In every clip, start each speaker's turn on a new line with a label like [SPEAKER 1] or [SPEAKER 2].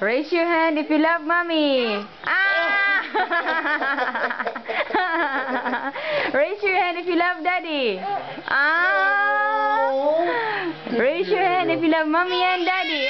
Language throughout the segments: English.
[SPEAKER 1] Raise your hand if you love mommy. Raise your hand if you love daddy. Raise your hand if you love mommy and daddy.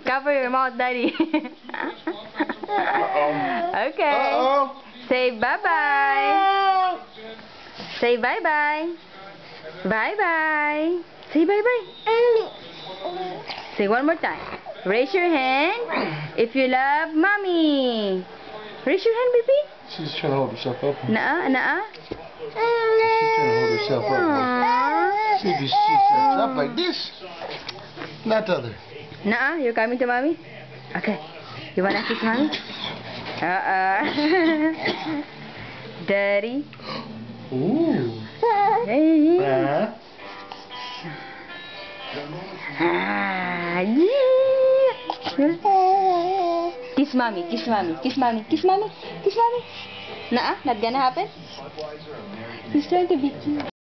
[SPEAKER 1] Cover your mouth, daddy. Okay. Say bye-bye. Say bye-bye. Bye-bye. Say bye-bye. Say one more time. Raise your hand if you love mommy. Raise your hand, baby.
[SPEAKER 2] She's trying to hold herself up.
[SPEAKER 1] Nuh-uh.
[SPEAKER 2] She's trying to hold herself up. See if she sets up like this. Not the other.
[SPEAKER 1] Nuh-uh. You're coming to mommy? Okay. You wanna kiss mommy? Daddy.
[SPEAKER 2] Ooh.
[SPEAKER 1] Hey.
[SPEAKER 2] Yeah.
[SPEAKER 1] Kiss mommy, kiss mommy, kiss mommy, kiss mommy, kiss mommy. Nuh-uh, not gonna happen. He's trying to beat you.